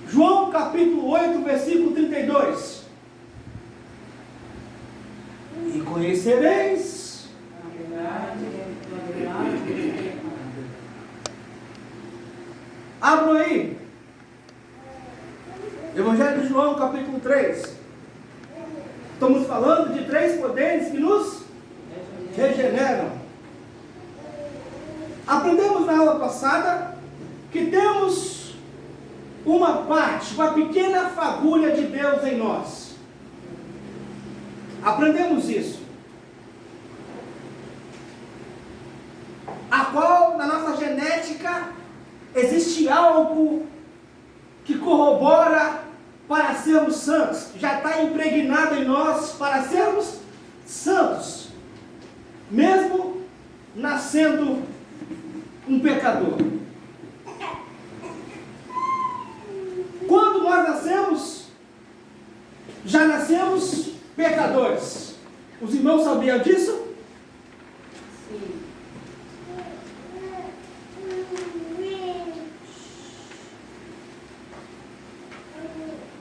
João capítulo 8, versículo 32. E conhecereis a verdade. Abram aí. Evangelho de João capítulo 3. Estamos falando de 3 poderes que nos regeneram. Aprendemos na aula passada que temos uma parte, uma pequena fagulha de Deus em nós. Aprendemos isso. A qual, na nossa genética, existe algo que corrobora para sermos santos. Já está impregnado em nós para sermos santos. Mesmo nascendo um pecador. Quando nós nascemos, já nascemos pecadores. Os irmãos sabiam disso? Sim.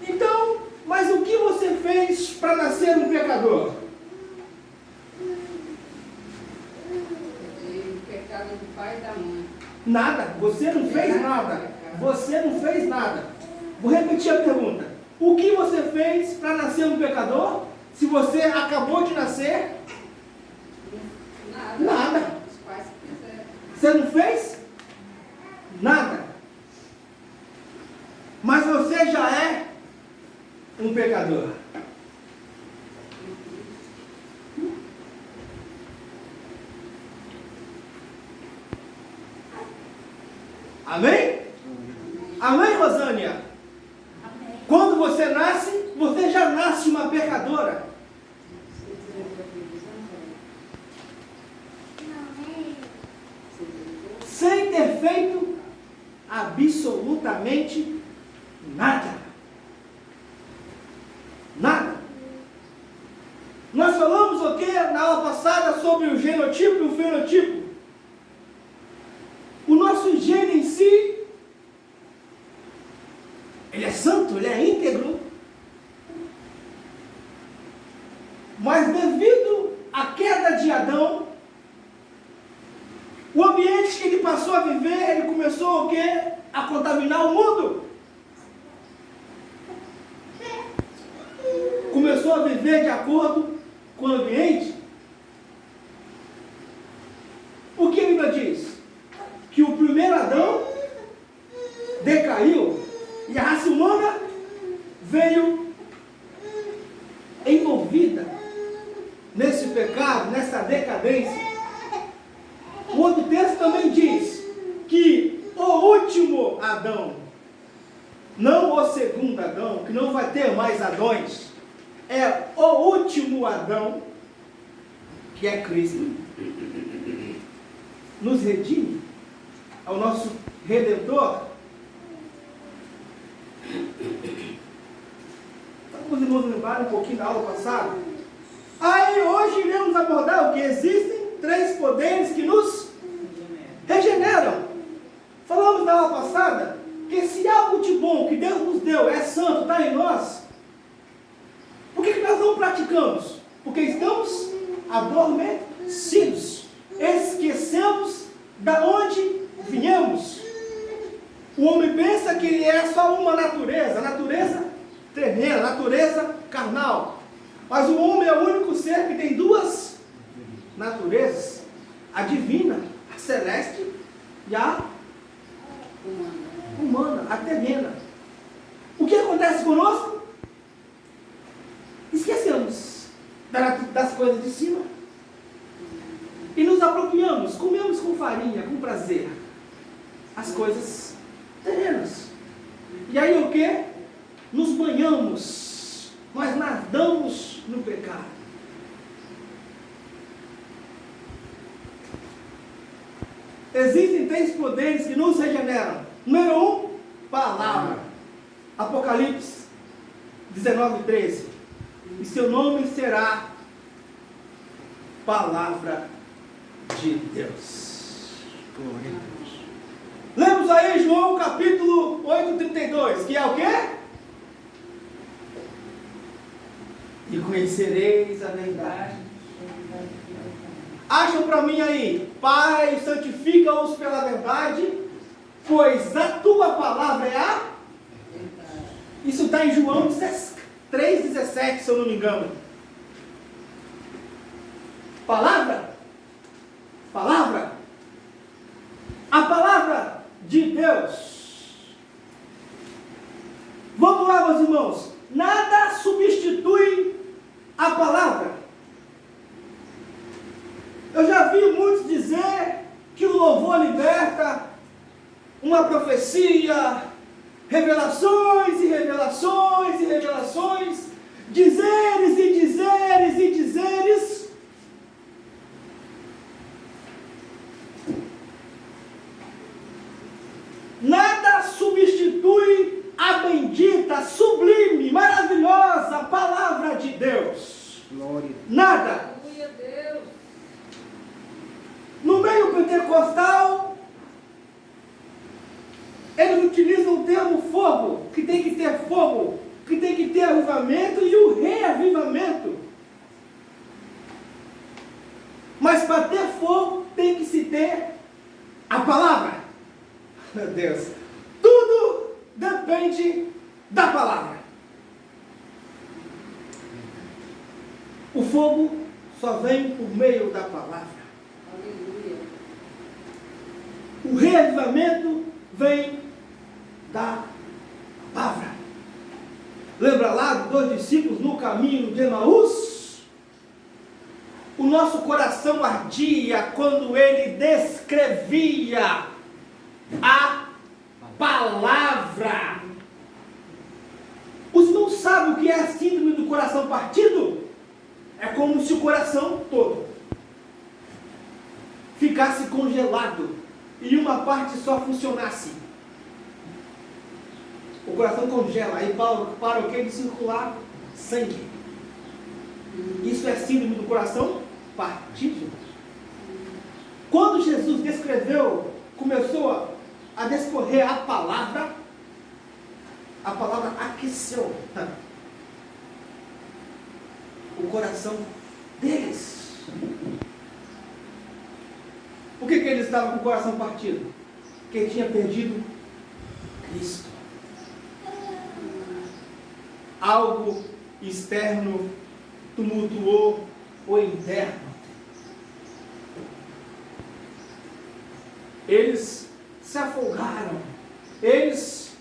Então, mas o que você fez para nascer um pecador? O pecado do pai e da mãe. Nada, você não fez nada. Você não fez nada. Vou repetir a pergunta. O que você fez para nascer um pecador? Se você acabou de nascer? Nada. Os pais fizeram. Você não fez? Nada. Mas você já é um pecador. Amém? Amém, Rosânia? Amém. Quando você nasce, você já nasce uma pecadora. Sem ter feito absolutamente nada. Nada. Nós falamos o que na aula passada sobre o genotipo e o fenotipo. O nosso gene em si, ele é santo, ele é íntegro. Mas devido à queda de Adão, o ambiente que ele passou a viver, ele começou o quê? A contaminar o mundo. Começou a viver de acordo com o ambiente. O que a Bíblia diz? Que o primeiro Adão decaiu e a raça humana veio envolvida nesse pecado, nessa decadência. O outro texto também diz que o último Adão, não o segundo Adão, que não vai ter mais Adões, é o último Adão, que é Cristo, nos redime, é o nosso Redentor. Vamos irmãos lembrar um pouquinho da aula passada. Aí hoje iremos abordar o que existem 3 poderes que nos regeneram. Falamos na aula passada que se algo de bom que Deus nos deu é santo, está em nós, por que nós não praticamos? Porque estamos adormecidos, esquecemos da onde viemos. O homem pensa que ele é só uma natureza, a natureza terrena, a natureza carnal. Mas o homem é o único ser que tem 2 naturezas, a divina, a celeste, e a humana, a terrena. O que acontece conosco? Esquecemos das coisas de cima e nos apropriamos, comemos com farinha, com prazer, as coisas terrenas. E aí o que? Nos banhamos, nós nadamos no pecado. Existem 3 poderes que nos regeneram. Número 1, palavra. Apocalipse 19:13. E seu nome será Palavra de Deus. Glória a Deus. Lemos aí João capítulo 8:32, que é o quê? E conhecereis a verdade. Acham para mim aí, Pai, santifica-os pela verdade, pois a tua palavra é a... Isso está em João 3,17, se eu não me engano. Palavra. A palavra de Deus. Vamos lá, meus irmãos. Nada substitui a palavra. Eu já vi muitos dizer que o louvor liberta, uma profecia, revelações e revelações e revelações, dizeres e dizeres e dizeres. Nada substitui a bendita, sublime, maravilhosa palavra de Deus. Glória. Nada. Aleluia, Deus. No meio pentecostal, eles utilizam o termo fogo, que tem que ter fogo, que tem que ter avivamento e o reavivamento. Mas para ter fogo, tem que se ter a palavra. Meu Deus, tudo depende da palavra. O fogo só vem por meio da palavra. Aleluia. O reavivamento vem da palavra. Lembra lá dos 2 discípulos no caminho de Emaús? O nosso coração ardia quando ele descrevia a palavra. Os irmãos sabem o que é a síndrome do coração partido? É como se o coração todo ficasse congelado e uma parte só funcionasse. O coração congela, aí para o que? De circular sangue. Isso é síndrome do coração partido. Quando Jesus descreveu, começou a descorrer a palavra aqueceu o coração deles. Por que eles estavam com o coração partido? Porque tinha perdido Cristo. Algo externo tumultuou o interno. Eles se afogaram. Eles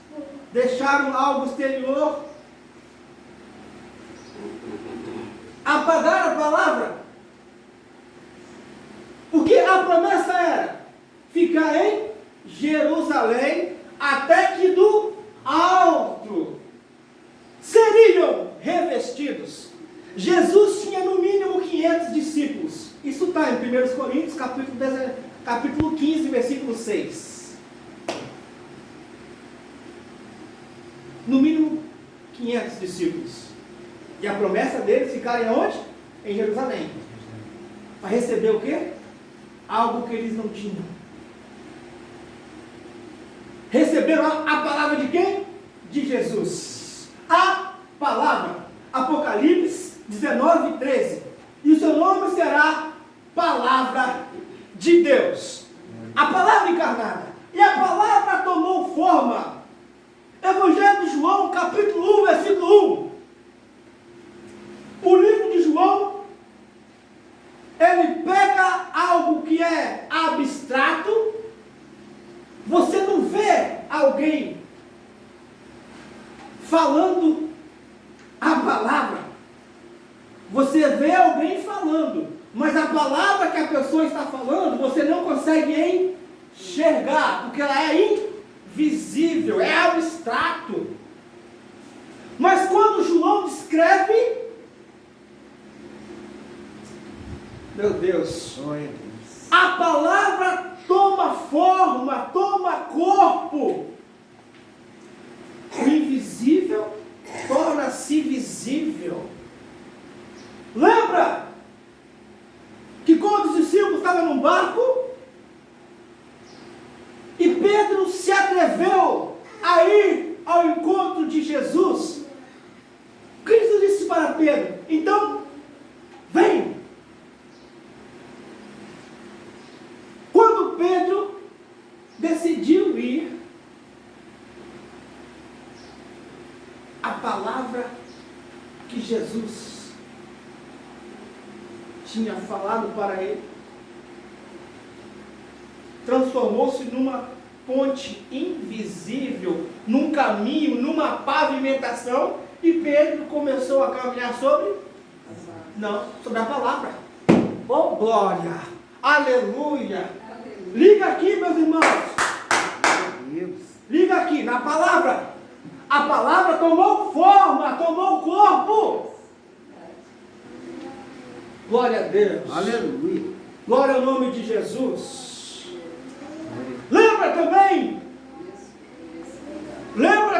deixaram algo exterior apagar a palavra. Porque a promessa era ficar em Jerusalém até que do alto seriam revestidos. Jesus tinha no mínimo 500 discípulos. Isso está em 1 Coríntios, capítulo 15, versículo 6. No mínimo 500 discípulos. E a promessa deles ficarem onde? Em Jerusalém. Para receber o quê? Algo que eles não tinham. Receberam a palavra de quem? De Jesus. A palavra. Apocalipse 19:13. E o seu nome será Palavra de Deus. A palavra encarnada. E a palavra tomou forma. Evangelho de João, capítulo 1, versículo 1. O livro de João, ele pega algo que é abstrato. Você não vê alguém falando a palavra. Você vê alguém falando, mas a palavra que a pessoa está falando, você não consegue enxergar, porque ela é invisível, é abstrato. Mas quando João descreve, meu Deus, a palavra toma forma, toma corpo. O invisível torna-se visível. Lembra que quando os discípulos estavam num barco e Pedro atreveu a ir ao encontro de Jesus, Cristo disse para Pedro: então, vem. Quando Pedro decidiu ir, a palavra que Jesus tinha falado para ele transformou-se numa ponte invisível, num caminho, numa pavimentação, e Pedro começou a caminhar sobre a palavra. Oh, glória! Aleluia! Liga aqui, meus irmãos. Liga aqui, na palavra. A palavra tomou forma, tomou corpo. Glória a Deus. Aleluia. Glória ao nome de Jesus. Lembra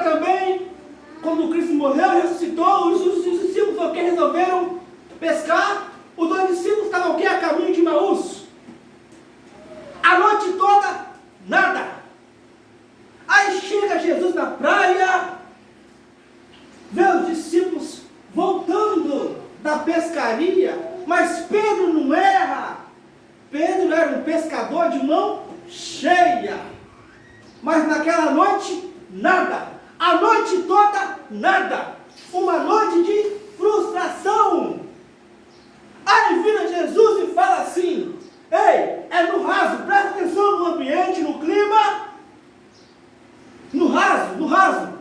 também, quando Cristo morreu e ressuscitou, os discípulos resolveram pescar. Os 2 discípulos estavam aqui a caminho de Emaús. A noite toda, nada. Aí chega Jesus na praia, vê os discípulos voltando da pescaria, mas Pedro não erra. Pedro era um pescador de mão cheia, mas naquela noite, nada. A noite toda, nada. Uma noite de frustração. Aí vira Jesus e fala assim: ei, é no raso, presta atenção no ambiente, no clima. No raso.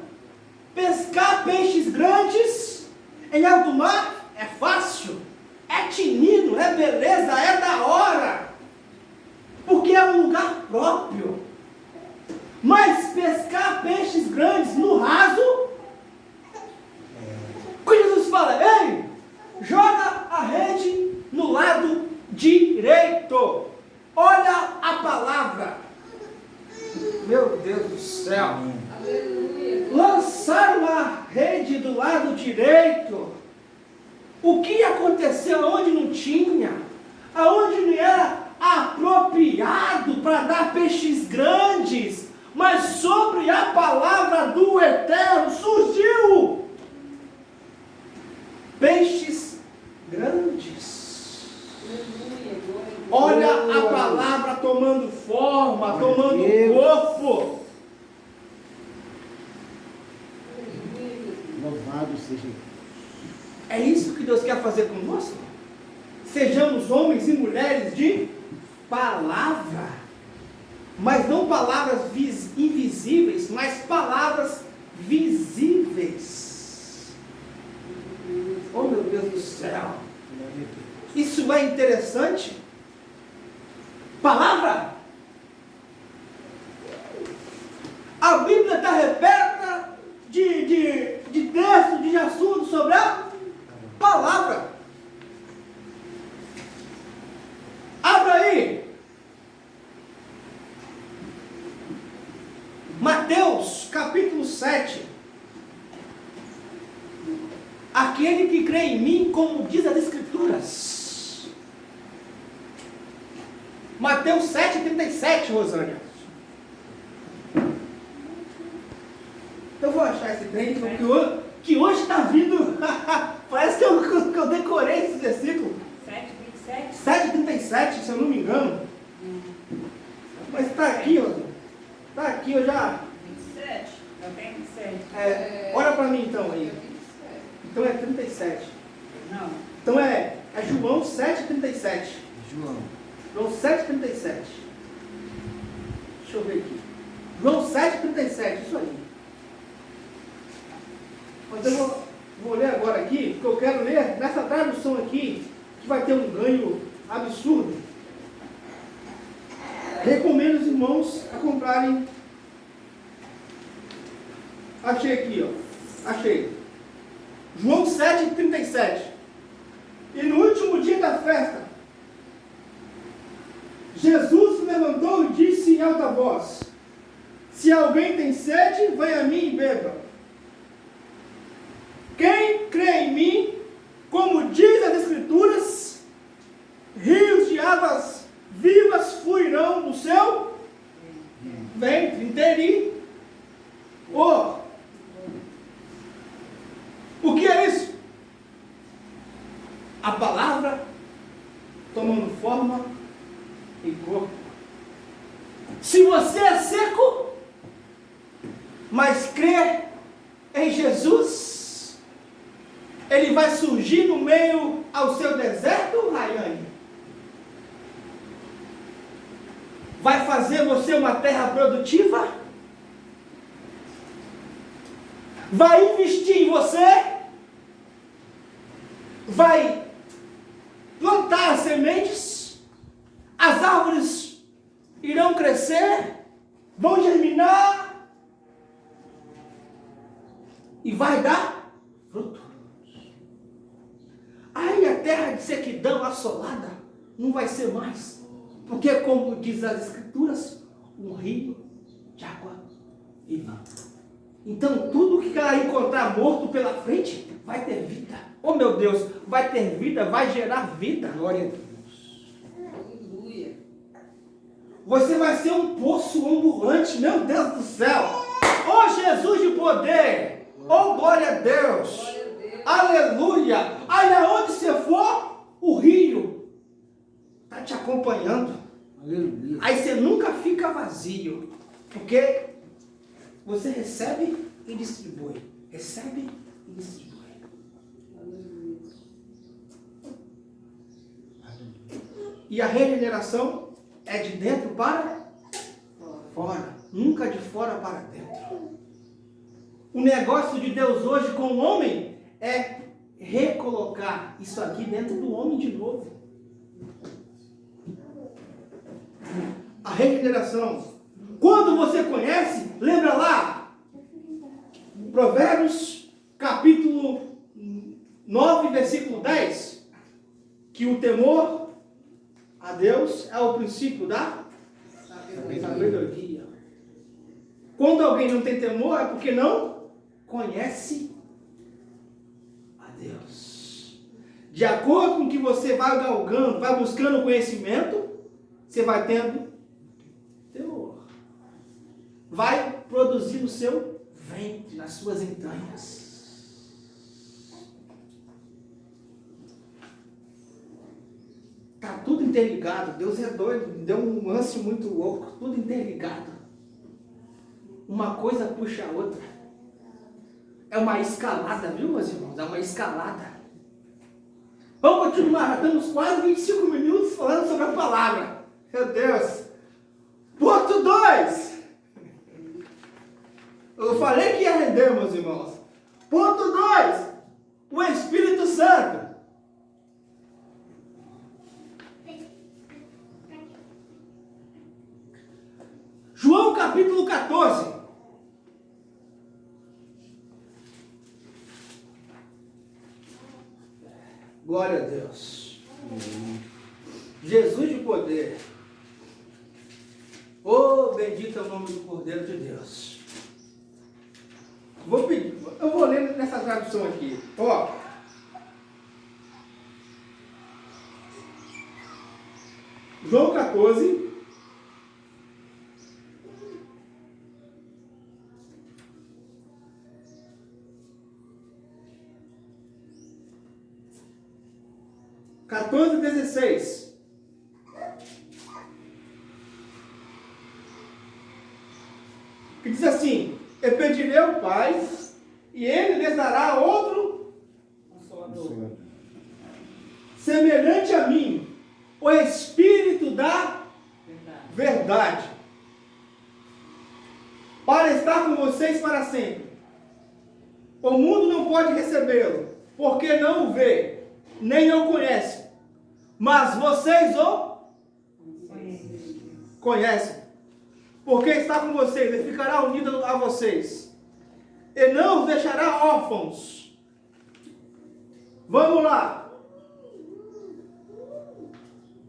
Pescar peixes grandes em alto mar é fácil, é tinido, é beleza, é da hora, porque é um lugar próprio. Mas pescar peixes grandes no raso, quando Jesus fala: ei, joga a rede no lado direito. Olha a palavra. Meu Deus do céu. Aleluia. Lançaram a rede do lado direito. O que aconteceu aonde não tinha? Aonde não era apropriado para dar peixes grandes, mas sobre a palavra do Eterno surgiu peixes grandes. Olha a palavra tomando forma, tomando corpo. Louvado seja. É isso que Deus quer fazer conosco? Sejamos homens e mulheres de palavra, mas não palavras invisíveis, mas palavras visíveis. Oh, meu Deus do céu! Isso é interessante. Palavra. A Bíblia está repleta de textos, de assuntos sobre a palavra. Abra aí. Mateus capítulo 7. Aquele que crê em mim, como diz as Escrituras. Mateus 7,37, Rosânia. Eu vou achar esse trem, que hoje está vindo. Parece que eu decorei esse versículo. 7,37, se eu não me engano. Mas está aqui, Rosânia. Está aqui, eu já. 27? Eu tenho 27. Olha para mim então aí. Então é 37. Não. Então é João 7,37. João 7,37. Deixa eu ver aqui. João 7,37, isso aí. Mas eu vou ler agora aqui, porque eu quero ler nessa tradução aqui, que vai ter um ganho absurdo. Recomendo os irmãos a comprarem. Achei aqui, ó. Achei. João 7,37. E no último dia da festa, Jesus se levantou e disse em alta voz: se alguém tem sede, venha a mim e beba. Quem crê em mim, como diz as Escrituras, rios de águas vivas fluirão do seu ventre inteirinho. mas crer em Jesus, ele vai surgir no meio ao seu deserto, Rayane? Vai fazer você uma terra produtiva? Vai investir em você? Vai plantar as sementes? As árvores irão crescer? Vão germinar? E vai dar fruto. Aí a terra de sequidão assolada não vai ser mais. Porque, como diz as Escrituras, um rio de água viva. Então, tudo que ela encontrar morto pela frente, vai ter vida. Oh, meu Deus, vai ter vida, vai gerar vida. Glória a Deus. Aleluia. Você vai ser um poço ambulante, meu Deus do céu. Oh, Jesus de poder. Oh, glória a Deus. Glória a Deus. Aleluia. Aí aonde você for, o rio está te acompanhando. Aleluia. Aí você nunca fica vazio, porque você recebe e distribui. Recebe e distribui. Aleluia. E a regeneração é de dentro para fora, nunca de fora para dentro. O negócio de Deus hoje com o homem é recolocar isso aqui dentro do homem de novo. A regeneração. Quando você conhece, lembra lá, Provérbios capítulo 9, versículo 10, que o temor a Deus é o princípio da sabedoria. Quando alguém não tem temor, é porque não conhece a Deus. De acordo com que você vai galgando, vai buscando conhecimento, você vai tendo temor. Vai produzir no seu ventre, nas suas entranhas. Está tudo interligado. Deus é doido, deu um lance muito louco, tudo interligado. Uma coisa puxa a outra. É uma escalada, viu, meus irmãos? É uma escalada. Vamos continuar, já estamos quase 25 minutos falando sobre a palavra. Meu Deus. Ponto 2. Eu falei que ia render, meus irmãos. Ponto 2. O Espírito Santo. João capítulo 14. Glória a Deus. Jesus de poder. Oh, bendito é o nome do Cordeiro de Deus. Eu vou ler nessa tradução aqui. Ó. João 14. (14, 16). Que diz assim: eu pedirei ao Pai, e Ele lhes dará outro Consolador, semelhante a mim, o Espírito da verdade, para estar com vocês para sempre. O mundo não pode recebê-lo, porque não o vê, nem o conhece. Mas vocês o conhecem, porque está com vocês, ele ficará unido a vocês, e não os deixará órfãos. Vamos lá.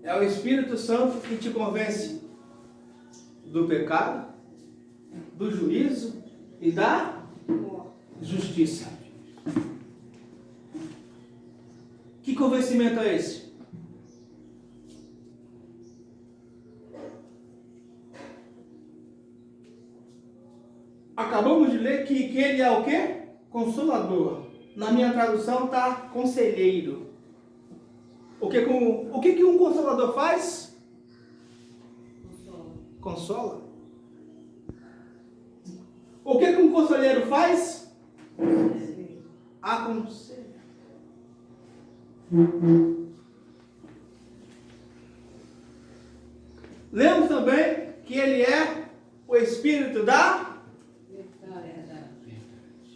É o Espírito Santo que te convence do pecado, do juízo e da justiça. Que convencimento é esse? Acabamos de ler que ele é o quê? Consolador. Na minha tradução está conselheiro. O que um consolador faz? Consola. O que um conselheiro faz? Aconselha. Lemos também que ele é o Espírito da...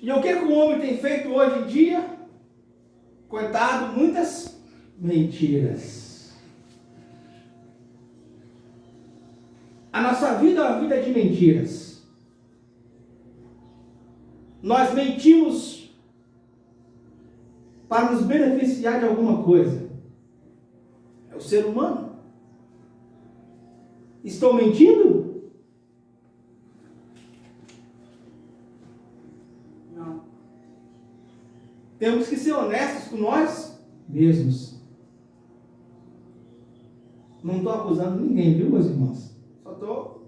E o que o homem tem feito hoje em dia? Contado muitas mentiras. A nossa vida é uma vida de mentiras. Nós mentimos para nos beneficiar de alguma coisa. É o ser humano. Estou mentindo? Não. Temos que ser honestos com nós mesmos. Não estou acusando ninguém, viu, meus irmãos? Só estou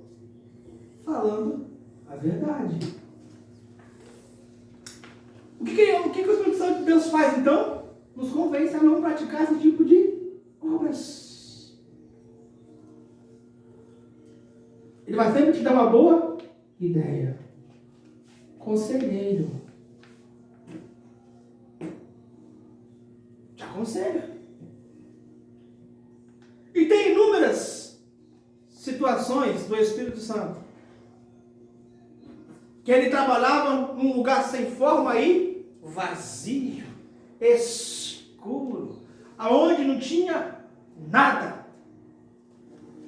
falando a verdade. O que o Espírito Santo de Deus faz, então? Nos convence a não praticar esse tipo de obras. Ele vai sempre te dar uma boa ideia. Conselheiro. Te aconselha. E tem inúmeras situações do Espírito Santo que ele trabalhava num lugar sem forma e vazio, escuro, aonde não tinha nada.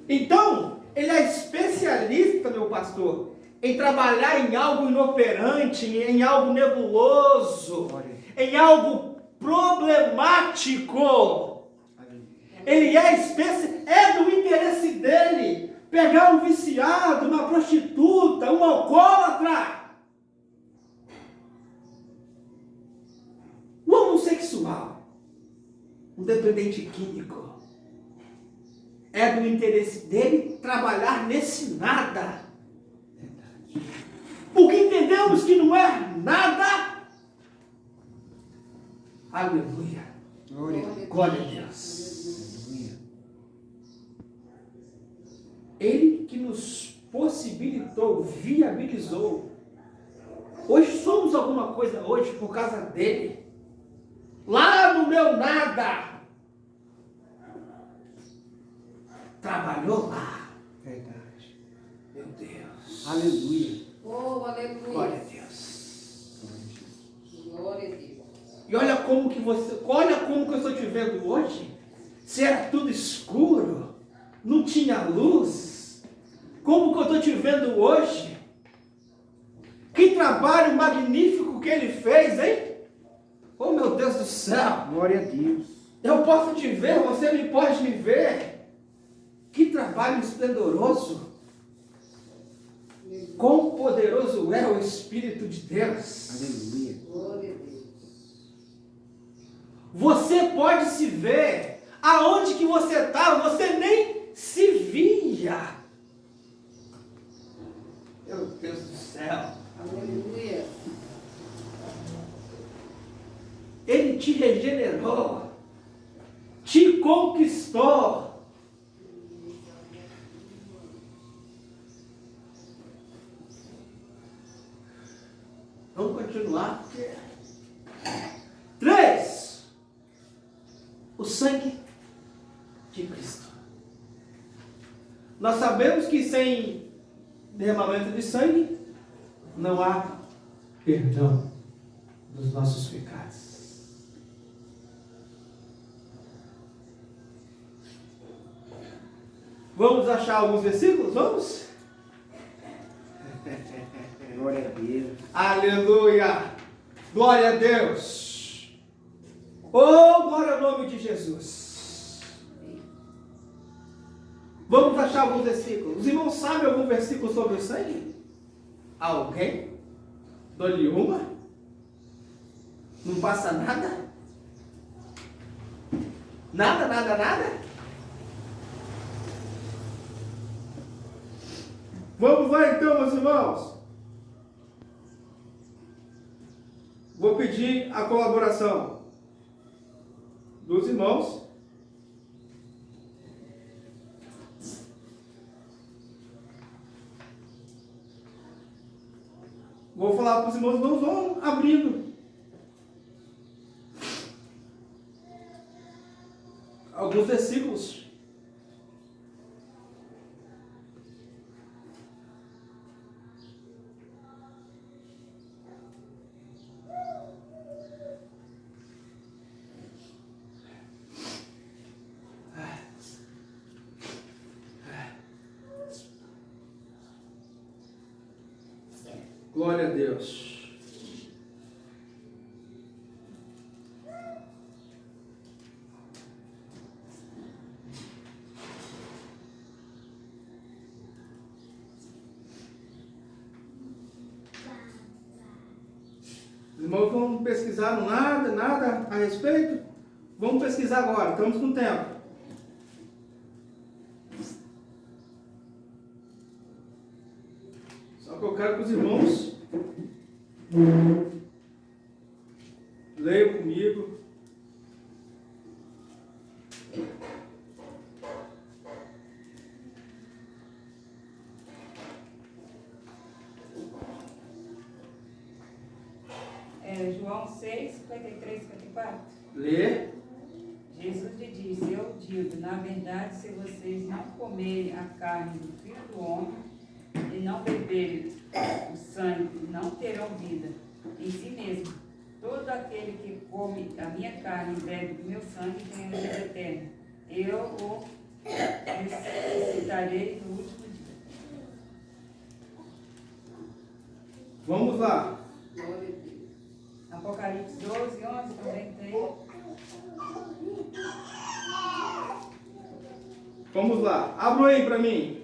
Então, ele é especialista, meu pastor, em trabalhar em algo inoperante, em algo nebuloso, em algo problemático. Ele é do interesse dele pegar um viciado, uma prostituta, um alcoólatra, um homossexual, um dependente químico. É do interesse dele trabalhar nesse nada. Porque entendemos que não é nada. Aleluia. Glória a Deus. Ele que nos possibilitou, viabilizou. Hoje somos alguma coisa hoje por causa dele. Lá no meu nada. Trabalhou lá. Verdade. Meu Deus. Aleluia. Oh, aleluia. Glória a Deus. Glória a Deus. E olha como que eu estou te vendo hoje. Se era tudo escuro, não tinha luz. Como que eu estou te vendo hoje? Que trabalho magnífico que ele fez, hein? Oh, meu Deus do céu. Glória a Deus. Eu posso te ver, você me pode me ver. Que trabalho esplendoroso. Quão poderoso é o Espírito de Deus. Aleluia. Glória a Deus. Você pode se ver. Aonde que você estava, você nem se via. Meu Deus do céu. Aleluia. Ele te regenerou. Te conquistou. Vamos continuar. 3. O sangue de Cristo. Nós sabemos que sem derramamento de sangue não há perdão dos nossos pecados. Vamos achar alguns versículos? Vamos? Glória a Deus. Aleluia! Glória a Deus! Oh, glória ao nome de Jesus! Vamos achar alguns versículos. Os irmãos sabem algum versículo sobre o sangue? Alguém? Dou-lhe uma? Não passa nada? Nada, nada, nada? Vamos lá então, meus irmãos. Vou pedir a colaboração dos irmãos. Vou falar para os irmãos, não vão abrindo alguns versículos. Glória a Deus. Os irmãos vão pesquisar nada a respeito? Vamos pesquisar agora, estamos com tempo. Só que eu quero que os irmãos leiam comigo. João 6, 53, 54. Lê. Jesus lhe disse, eu digo, na verdade, se vocês não comerem a carne do Filho do Homem e não beberem o sangue, não terão vida em si mesmo. Todo aquele que come a minha carne e bebe do meu sangue tem a vida eterna. Eu o ressuscitarei no último dia. Vamos lá. Glória a Deus. Apocalipse 12, 11 também tem. Vamos lá. Abra aí para mim.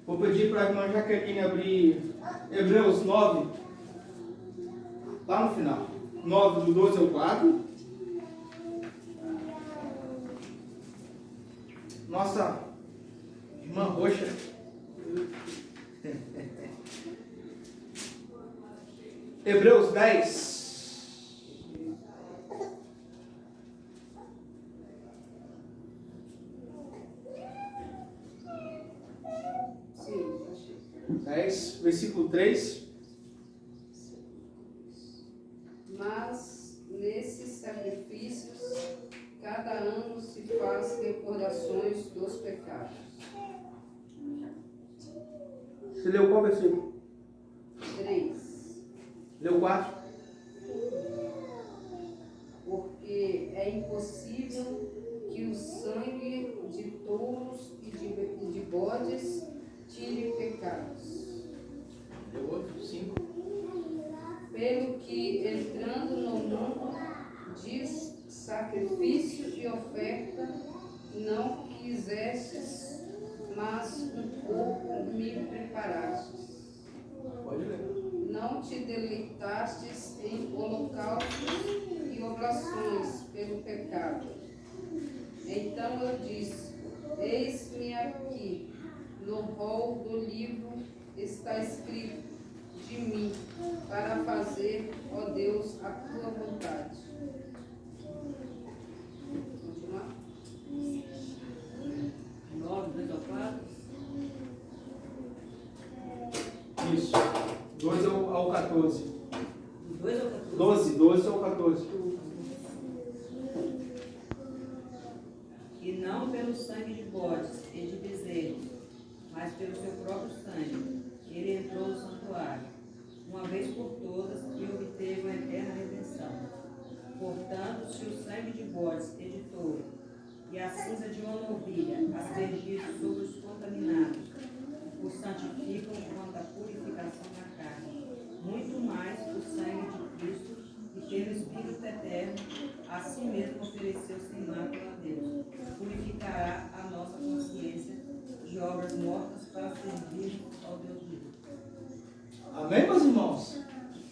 Vou pedir para a irmã Jaqueline abrir Hebreus 9. Lá no final. 9 do 12 ao 4. Nossa irmã roxa. Hebreus 10. Sim, achei. 10, versículo 3. Mas nesses sacrifícios, cada ano se faz recordações dos pecados. Você leu qual versículo? 3. Leu 4? Porque é impossível que o sangue de touros e de bodes tire pecados. Leu outro? 5. Pelo que, entrando no mundo de sacrifício e oferta, não quisestes, mas um corpo me preparastes. Pode ler. Não te deleitastes em holocaustos e oblações pelo pecado. Então eu disse, eis-me aqui, no rol do livro está escrito de mim, para fazer, ó Deus, a tua vontade. Continuar? 9, 2 ao 4. Isso. 2 ao 14. 2 ao 14. 12 ao 14. E não pelo sangue de bodes e de bezerros, mas pelo seu próprio sangue, ele entrou no santuário, uma vez por todas, e obteve uma eterna redenção. Portanto, se o sangue de bodes e de touro, e a cinza de uma novilha, aspergidos sobre os contaminados, os santificam quanto à purificação da carne, muito mais o sangue de Cristo, que pelo Espírito eterno, a si mesmo ofereceu sem mácula a Deus, purificará a nossa consciência de obras mortas para servir ao Deus vivo. Amém, meus irmãos?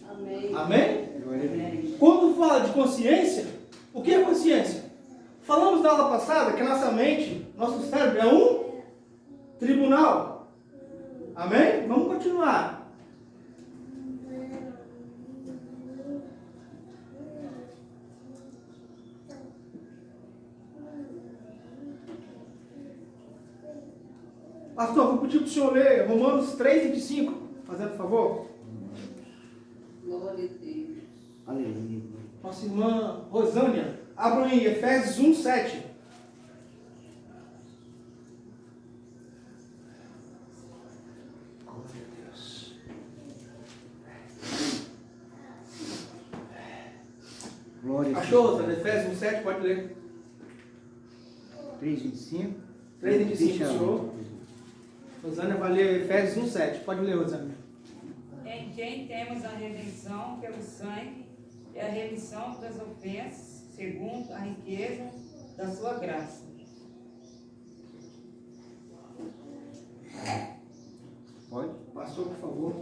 Amém. Amém? Amém. Quando fala de consciência, o que é consciência? Falamos na aula passada que a nossa mente, nosso cérebro é um tribunal. Amém? Vamos continuar. Pastor, vou pedir para o senhor ler Romanos 3, 25, fazendo favor. Deus. Aleluia. Nossa irmã Rosânia, abram em Efésios 1:7. Glória a Deus. Glória a Achou, Deus. Rosânia? Efésios 1:7, pode ler. 3:25. 3:25, Deixa senhor. Rosânia vai ler Efésios 1:7. Pode ler, Rosânia. Em quem temos a redenção pelo sangue e a remissão das ofensas, segundo a riqueza da sua graça. Pode? Pastor, por favor.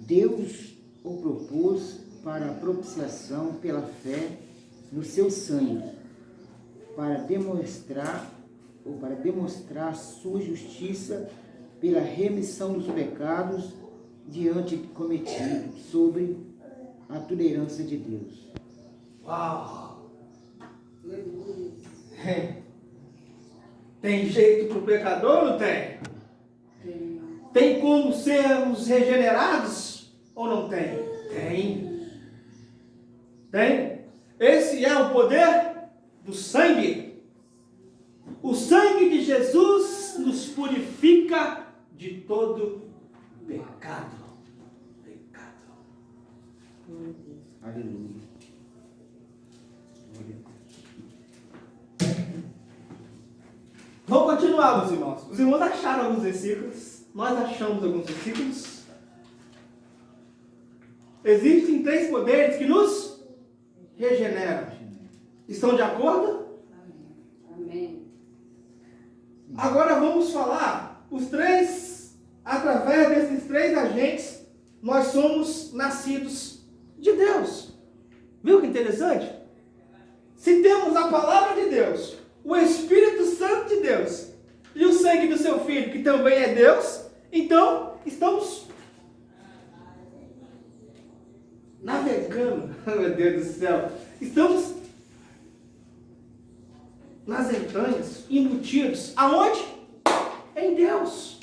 Deus o propôs para a propiciação pela fé no seu sangue, para demonstrar sua justiça pela remissão dos pecados diante cometido sobre a tolerância de Deus. Uau! Aleluia. Tem jeito para o pecador, não tem? Tem. Tem como sermos regenerados ou não tem? Tem. Tem. Esse é o poder do sangue. O sangue de Jesus nos purifica de todo pecado. Pecado. Aleluia. Glória a Deus. Vamos continuar, meus irmãos. Os irmãos acharam alguns versículos. Nós achamos alguns versículos. Existem 3 poderes que nos regeneram. Estão de acordo? Amém. Agora vamos falar os 3, através desses 3 agentes, nós somos nascidos de Deus. Viu que interessante? Se temos a palavra de Deus, o Espírito Santo de Deus e o sangue do seu Filho, que também é Deus, então estamos navegando, meu Deus do céu, estamos nas entranhas, embutidos, aonde? Em Deus.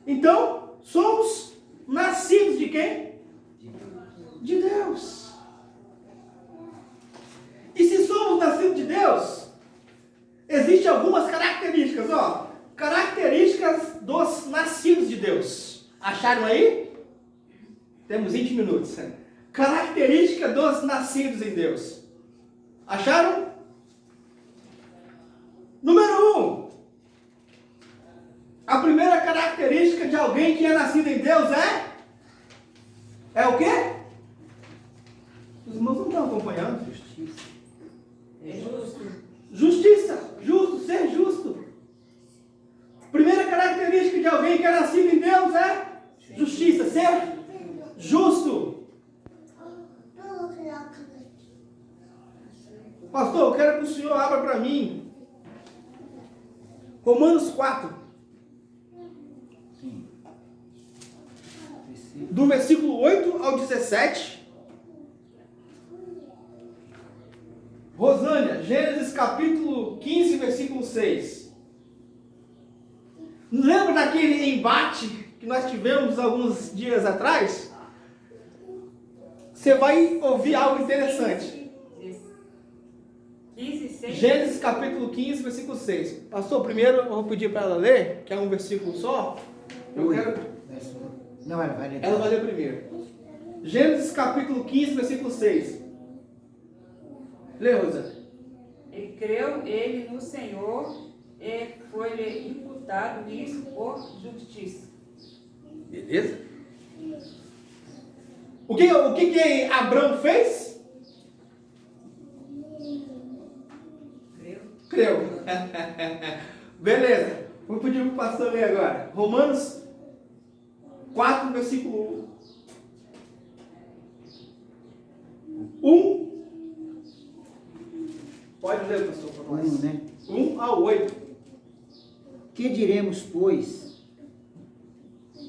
Então, somos nascidos de quem? De Deus. E se somos nascidos de Deus, existem algumas características, ó. Características dos nascidos de Deus. Acharam aí? Temos 20 minutos. Característica dos nascidos em Deus. Acharam? Número 1. A primeira característica de alguém que é nascido em Deus é o quê? Os irmãos não estão acompanhando. Justiça. É justo. Justiça, justo, ser justo. Primeira característica de alguém que é nascido em Deus é justiça, ser justo. Pastor, eu quero que o senhor abra para mim Romanos 4, Sim. do versículo 8 ao 17. Rosânia, Gênesis capítulo 15, versículo 6. Lembra daquele embate que nós tivemos alguns dias atrás? Você vai ouvir algo interessante. 15:6. Gênesis capítulo 15, versículo 6. Pastor, primeiro eu vou pedir para ela ler, que é um versículo só. Eu quero... Não, ela vai ler. Ela vai ler primeiro. Gênesis capítulo 15, versículo 6. Lê, Rosa. E creu ele no Senhor e foi-lhe imputado isso por justiça. Beleza? O que Abraão fez? Creu. Beleza. Vou pedir para o pastor ler agora. Romanos 4, versículo 1. Pode ler, pastor, para nós. 1, né? 1 ao 8. Que diremos, pois,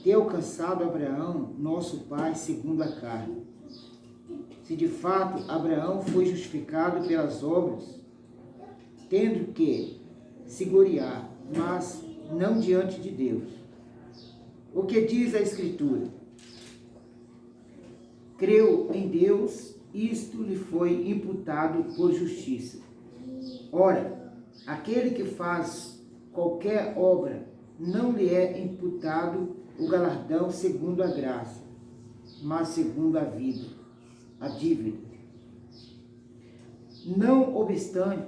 ter alcançado Abraão, nosso pai, segundo a carne? Se de fato Abraão foi justificado pelas obras, tendo que se gloriar, mas não diante de Deus. O que diz a Escritura? creu em Deus, isto lhe foi imputado por justiça. Ora, aquele que faz qualquer obra, não lhe é imputado o galardão segundo a graça, mas segundo a vida, a dívida. Não obstante,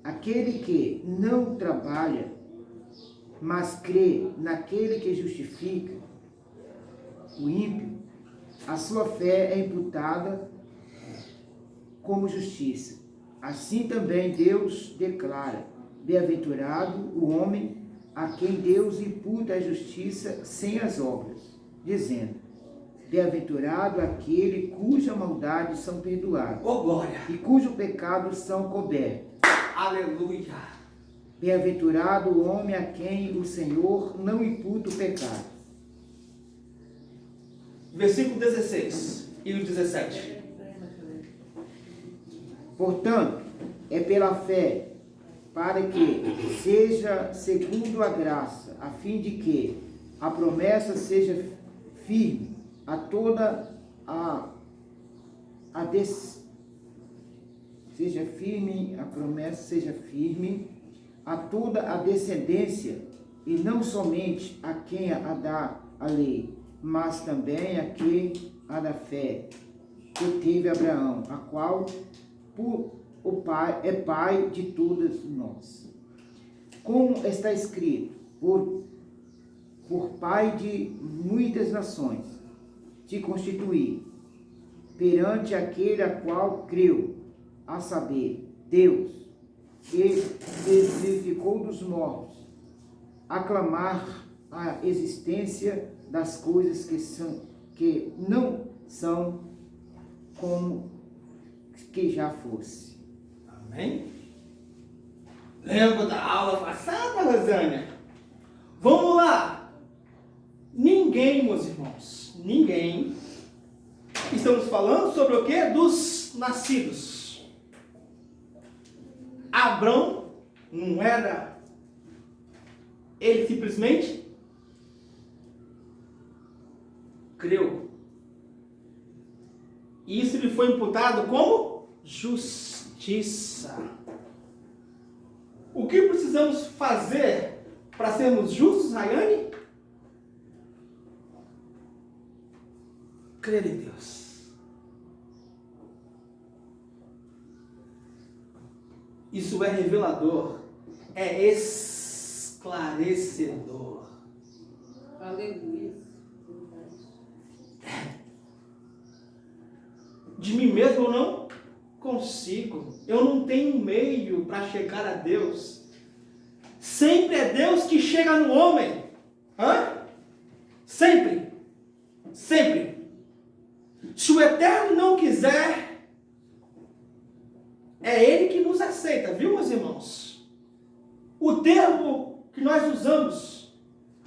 aquele que não trabalha, mas crê naquele que justifica o ímpio, a sua fé é imputada como justiça. Assim também Deus declara: bem-aventurado o homem a quem Deus imputa a justiça sem as obras, dizendo: bem-aventurado aquele cuja maldade são perdoadas Oh, glória! e cujo pecado são cobertos. Aleluia! Bem-aventurado o homem a quem o Senhor não imputa o pecado. Versículo 16 e o 17. Portanto, é pela fé, para que seja segundo a graça, a fim de que a promessa seja firme a toda seja firme, a promessa seja firme a toda a descendência, e não somente a quem a dá a lei, mas também a quem a da fé que teve Abraão, a qual o pai é pai de todos nós. Como está escrito: por pai de muitas nações te constituí, perante aquele a qual creu, a saber, Deus, que vivificou dos mortos, aclamar a existência das coisas que não são como que já fosse. Amém? Lembra da aula passada, Rosânia? Vamos lá! Ninguém, meus irmãos, ninguém. Estamos falando sobre o que? Dos nascidos. Abrão não era. Ele simplesmente creu. E isso lhe foi imputado como justiça. O que precisamos fazer para sermos justos, Rayane? Crer em Deus. Isso é revelador, é esclarecedor. Aleluia. De mim mesmo eu não consigo. Eu não tenho meio para chegar a Deus. Sempre é Deus que chega no homem. Sempre. Sempre. Se o Eterno não quiser, é Ele que nos aceita, viu, meus irmãos? O termo que nós usamos,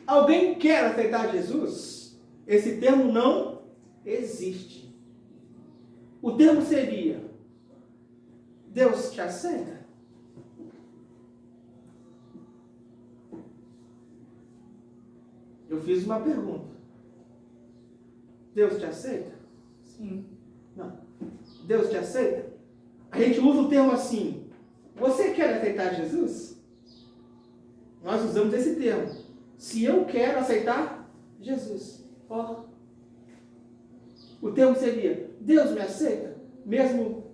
alguém quer aceitar Jesus? Esse termo não existe. O termo seria: Deus te aceita? Eu fiz uma pergunta. Deus te aceita? Sim. Não. Deus te aceita? A gente usa o termo assim: você quer aceitar Jesus? Nós usamos esse termo. Se eu quero aceitar Jesus. O termo seria: Deus me aceita? Mesmo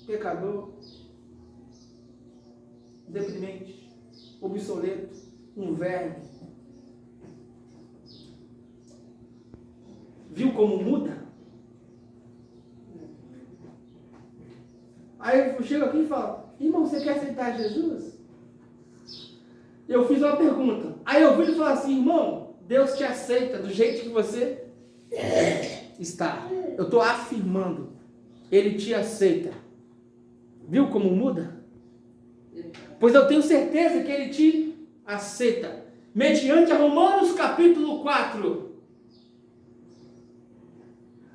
pecador, deprimente, obsoleto, um verme. Viu como muda? Aí eu chego aqui e falo: irmão, você quer aceitar Jesus? Eu fiz uma pergunta. Aí eu vi ele falar assim: irmão, Deus te aceita do jeito que você está. Eu estou afirmando. Ele te aceita. Viu como muda? Pois eu tenho certeza que Ele te aceita. Mediante a Romanos capítulo 4.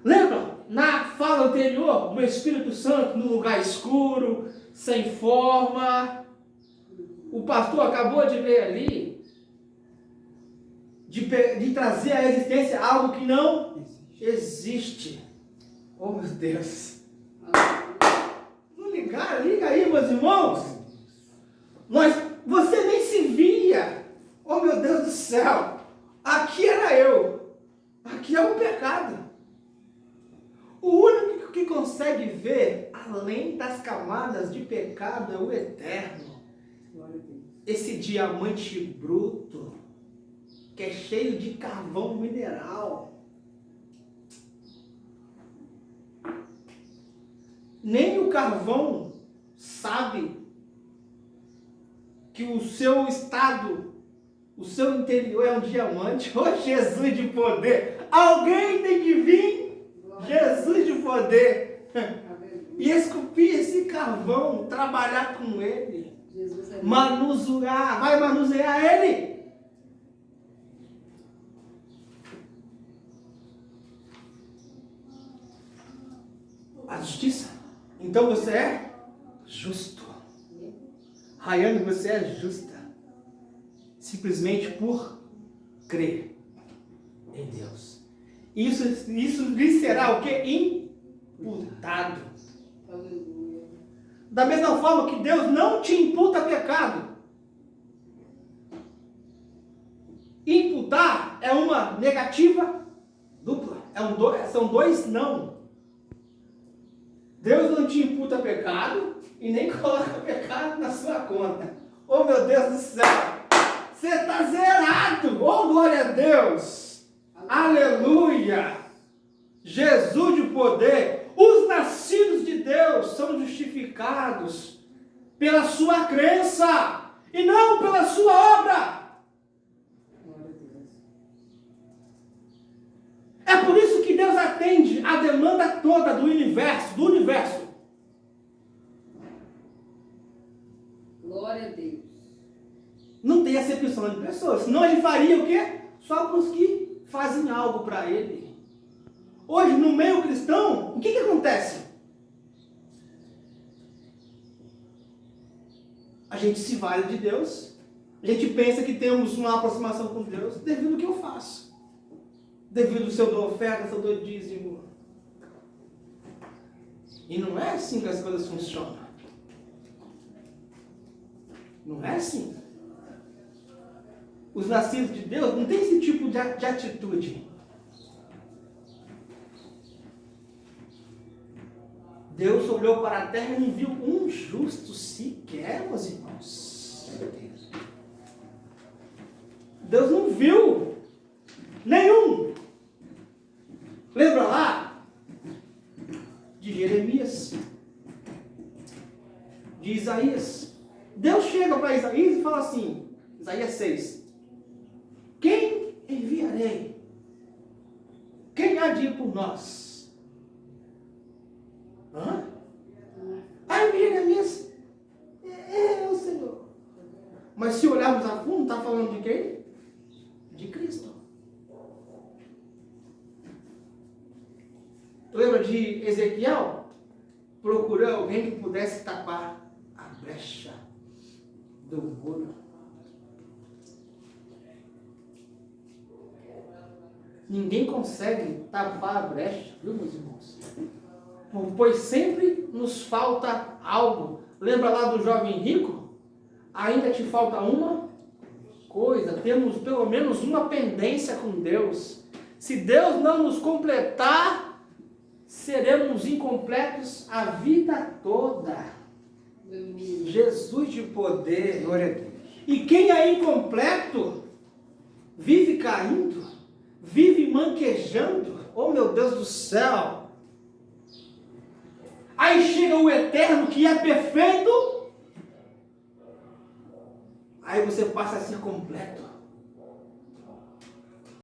Lembra? Na fala anterior do Espírito Santo, no lugar escuro, sem forma. O pastor acabou de ler ali, de trazer à existência algo que não existe. Oh, meu Deus. Não ligar, liga aí, meus irmãos. Você nem se via. Oh, meu Deus do céu. Aqui era eu. Aqui é o pecado. O único que consegue ver além das camadas de pecado é o Eterno. Esse diamante bruto, que é cheio de carvão mineral. Nem o carvão sabe que o seu estado, o seu interior é um diamante. Oh, Jesus de poder! Alguém tem que vir, Jesus de poder, e esculpir esse carvão, trabalhar com ele, manusear, vai manusear ele. A justiça. Então você é justo. Rayane, você é justa. Simplesmente por crer em Deus. Isso lhe será o quê? Imputado. Da mesma forma que Deus não te imputa pecado. Imputar é uma negativa dupla. São dois não. Deus não te imputa pecado e nem coloca pecado na sua conta. Oh, meu Deus do céu! Você está zerado! Oh, glória a Deus! Aleluia! Jesus de poder! Os nascidos de Deus são justificados pela sua crença e não pela sua obra. É por isso que Deus atende a demanda toda do universo. Glória a Deus. Não tem acepção de pessoas. Senão ele faria o quê? Só para os que fazem algo para ele. Hoje, no meio cristão, o que acontece? A gente se vale de Deus. A gente pensa que temos uma aproximação com Deus devido ao que eu faço. Devido se eu dou oferta, se eu dou dízimo. E não é assim que as coisas funcionam. Não é assim. Os nascidos de Deus não tem esse tipo de atitude. Deus olhou para a terra e não viu um justo sequer, meus irmãos. Deus não viu nenhum. Lembra lá de Jeremias, de Isaías? Deus chega para Isaías e fala assim, Isaías 6, quem enviarei? Quem há de ir por nós? Aí Jeremias, é o Senhor. Mas se olharmos a fundo, está falando de quem? De Cristo. Lembra de Ezequiel? Procurou alguém que pudesse tapar a brecha do muro. Ninguém consegue tapar a brecha, viu, meus irmãos? Pois sempre nos falta algo. Lembra lá do jovem rico? Ainda te falta uma coisa. Temos pelo menos uma pendência com Deus. Se Deus não nos completar, seremos incompletos a vida toda. Jesus de poder. Glória a Deus. E quem é incompleto, vive caindo, vive manquejando. Oh, meu Deus do céu. Aí chega o Eterno, que é perfeito. Aí você passa a ser completo.